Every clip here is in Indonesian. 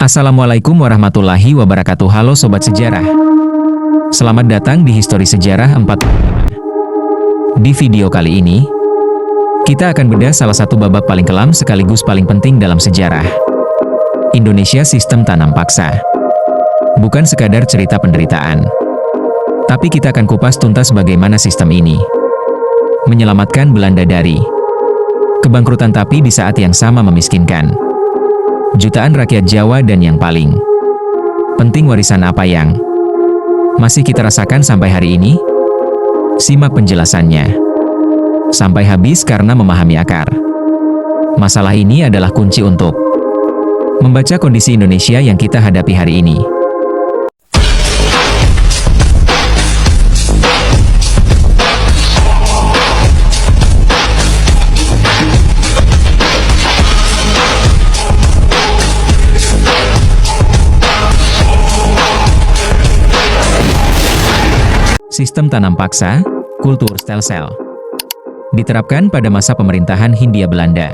Assalamualaikum warahmatullahi wabarakatuh. Halo Sobat Sejarah. Selamat datang di Histori Sejarah 45. Di video kali ini, kita akan bedah salah satu babak paling kelam sekaligus paling penting dalam sejarah. Indonesia Sistem Tanam Paksa. Bukan sekadar cerita penderitaan. Tapi kita akan kupas tuntas bagaimana sistem ini menyelamatkan Belanda dari kebangkrutan, tapi di saat yang sama memiskinkan jutaan rakyat Jawa, dan yang paling penting, warisan apa yang masih kita rasakan sampai hari ini? Simak penjelasannya sampai habis karena memahami akar masalah ini adalah kunci untuk membaca kondisi Indonesia yang kita hadapi hari ini. Sistem tanam paksa, kultur stelsel, diterapkan pada masa pemerintahan Hindia Belanda.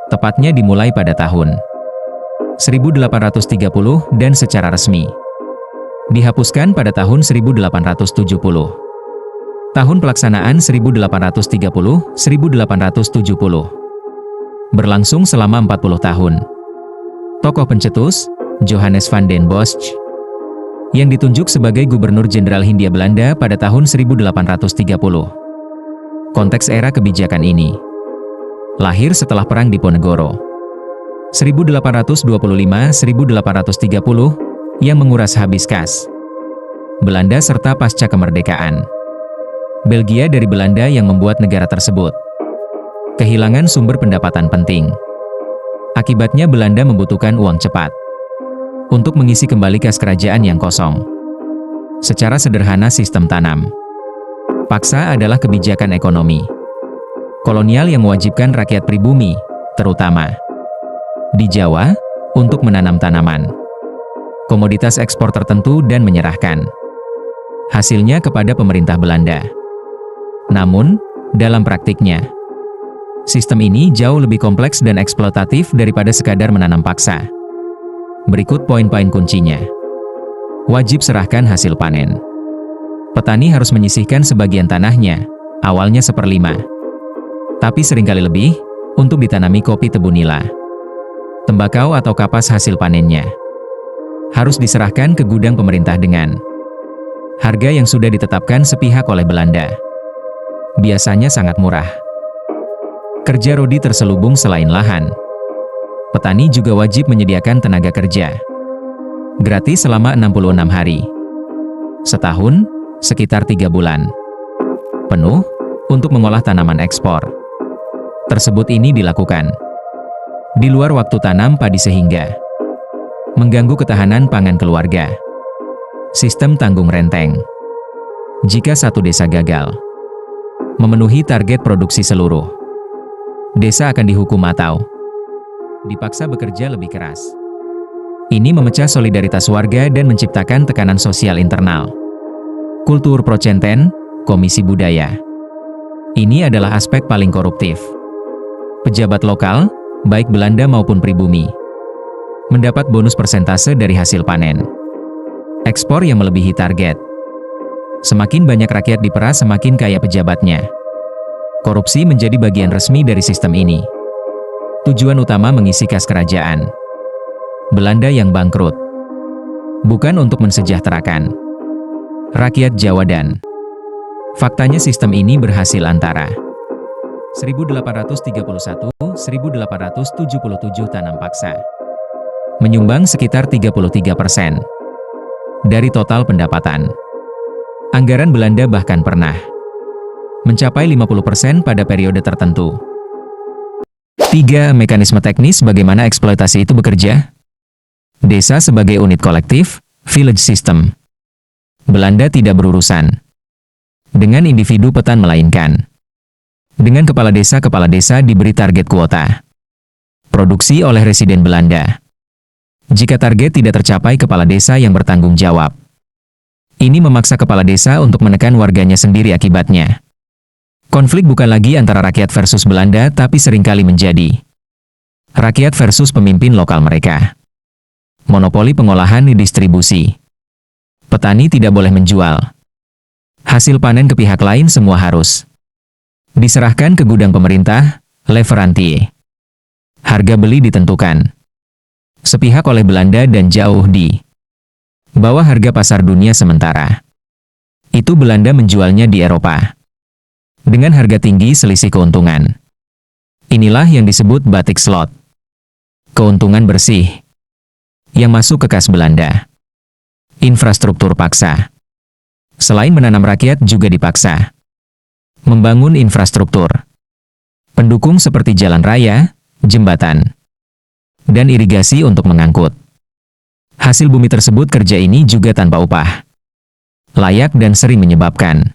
Tepatnya dimulai pada tahun 1830 dan secara resmi dihapuskan pada tahun 1870. Tahun pelaksanaan 1830-1870. Berlangsung selama 40 tahun. Tokoh pencetus, Johannes van den Bosch, yang ditunjuk sebagai Gubernur Jenderal Hindia Belanda pada tahun 1830. Konteks era kebijakan ini lahir setelah Perang Diponegoro 1825-1830 yang menguras habis kas Belanda serta pasca kemerdekaan Belgia dari Belanda, yang membuat negara tersebut kehilangan sumber pendapatan penting. Akibatnya Belanda membutuhkan uang cepat untuk mengisi kembali kas kerajaan yang kosong. Secara sederhana, sistem tanam paksa adalah kebijakan ekonomi kolonial yang mewajibkan rakyat pribumi, terutama di Jawa, untuk menanam tanaman, komoditas ekspor tertentu, dan menyerahkan hasilnya kepada pemerintah Belanda. Namun, dalam praktiknya, sistem ini jauh lebih kompleks dan eksploitatif daripada sekadar menanam paksa. Berikut poin-poin kuncinya. Wajib serahkan hasil panen. Petani harus menyisihkan sebagian tanahnya, awalnya 1/5, tapi seringkali lebih, untuk ditanami kopi, tebu nila, tembakau atau kapas hasil panennya. Harus diserahkan ke gudang pemerintah dengan harga yang sudah ditetapkan sepihak oleh Belanda. Biasanya sangat murah. Kerja rodi terselubung. Selain lahan, petani juga wajib menyediakan tenaga kerja gratis selama 66 hari. Setahun, sekitar 3 bulan penuh, untuk mengolah tanaman ekspor tersebut. Ini dilakukan di luar waktu tanam padi sehingga mengganggu ketahanan pangan keluarga. Sistem tanggung renteng. Jika satu desa gagal memenuhi target produksi, seluruh desa akan dihukum atau dipaksa bekerja lebih keras. Ini memecah solidaritas warga dan menciptakan tekanan sosial internal. Kultur procenten, komisi budaya. Ini adalah aspek paling koruptif. Pejabat lokal, baik Belanda maupun pribumi, mendapat bonus persentase dari hasil panen ekspor yang melebihi target. Semakin banyak rakyat diperas, semakin kaya pejabatnya. Korupsi menjadi bagian resmi dari sistem ini. Tujuan utama mengisi kas kerajaan Belanda yang bangkrut, bukan untuk mensejahterakan rakyat Jawa. Dan faktanya sistem ini berhasil. Antara 1831-1877 tanam paksa menyumbang sekitar 33% dari total pendapatan. Anggaran Belanda bahkan pernah mencapai 50% pada periode tertentu. 3. Mekanisme teknis bagaimana eksploitasi itu bekerja. Desa sebagai unit kolektif, village system. Belanda tidak berurusan dengan individu petan, melainkan dengan kepala desa. Kepala desa diberi target kuota produksi oleh residen Belanda. Jika target tidak tercapai, kepala desa yang bertanggung jawab. Ini memaksa kepala desa untuk menekan warganya sendiri. Akibatnya, konflik bukan lagi antara rakyat versus Belanda, tapi seringkali menjadi rakyat versus pemimpin lokal mereka. monopoli pengolahan dan distribusi. Petani tidak boleh menjual hasil panen ke pihak lain, semua harus diserahkan ke gudang pemerintah, leverantie. Harga beli ditentukan sepihak oleh Belanda dan jauh di bawah harga pasar dunia, sementara itu Belanda menjualnya di Eropa dengan harga tinggi, selisih keuntungan. Inilah yang disebut batik slot. Keuntungan bersih yang masuk ke kas Belanda. Infrastruktur paksa. Selain menanam, rakyat juga dipaksa membangun infrastruktur pendukung seperti jalan raya, jembatan, dan irigasi untuk mengangkut hasil bumi tersebut. Kerja ini juga tanpa upah layak dan sering menyebabkan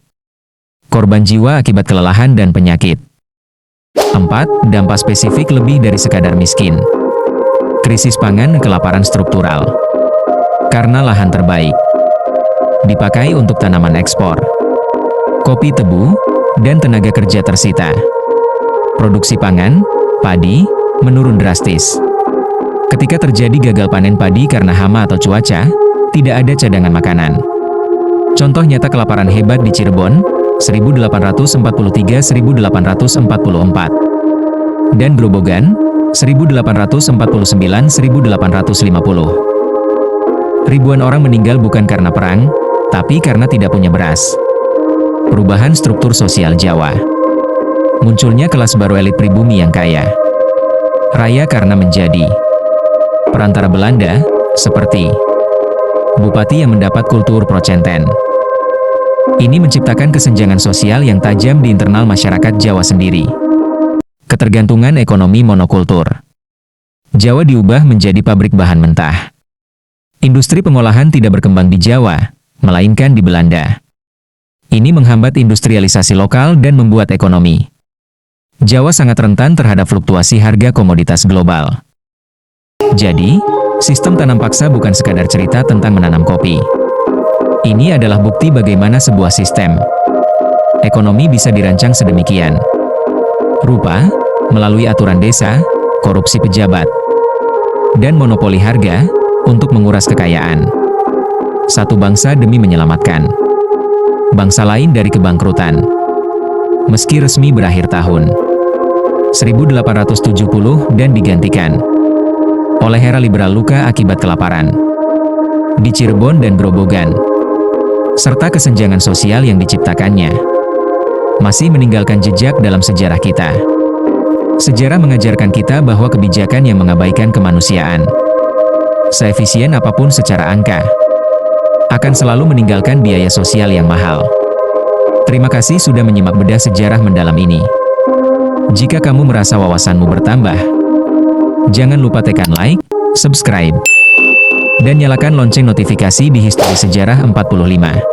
korban jiwa akibat kelelahan dan penyakit. 4. Dampak spesifik lebih dari sekadar miskin. Krisis pangan, kelaparan struktural. Karena lahan terbaik dipakai untuk tanaman ekspor, kopi, tebu, dan tenaga kerja tersita. Produksi pangan, padi, menurun drastis. Ketika terjadi gagal panen padi karena hama atau cuaca, tidak ada cadangan makanan. Contoh nyata kelaparan hebat di Cirebon, 1843-1844. Dan Grobogan, 1849-1850. Ribuan orang meninggal bukan karena perang, tapi karena tidak punya beras. Perubahan struktur sosial Jawa. Munculnya kelas baru elit pribumi yang kaya raya karena menjadi perantara Belanda, seperti bupati yang mendapat kultur procenten. Ini menciptakan kesenjangan sosial yang tajam di internal masyarakat Jawa sendiri. Ketergantungan ekonomi monokultur. Jawa diubah menjadi pabrik bahan mentah. Industri pengolahan tidak berkembang di Jawa, melainkan di Belanda. Ini menghambat industrialisasi lokal dan membuat ekonomi Jawa sangat rentan terhadap fluktuasi harga komoditas global. Jadi, sistem tanam paksa bukan sekadar cerita tentang menanam kopi. Ini adalah bukti bagaimana sebuah sistem ekonomi bisa dirancang sedemikian rupa, melalui aturan desa, korupsi pejabat, dan monopoli harga, untuk menguras kekayaan satu bangsa demi menyelamatkan bangsa lain dari kebangkrutan. Meski resmi berakhir tahun 1870 dan digantikan oleh era liberal, luka akibat kelaparan di Cirebon dan Grobogan, serta kesenjangan sosial yang diciptakannya, masih meninggalkan jejak dalam sejarah kita. Sejarah mengajarkan kita bahwa kebijakan yang mengabaikan kemanusiaan, seefisien apapun secara angka, akan selalu meninggalkan biaya sosial yang mahal. Terima kasih sudah menyimak bedah sejarah mendalam ini. Jika kamu merasa wawasanmu bertambah, jangan lupa tekan like, subscribe, dan nyalakan lonceng notifikasi di Histori Sejarah 45.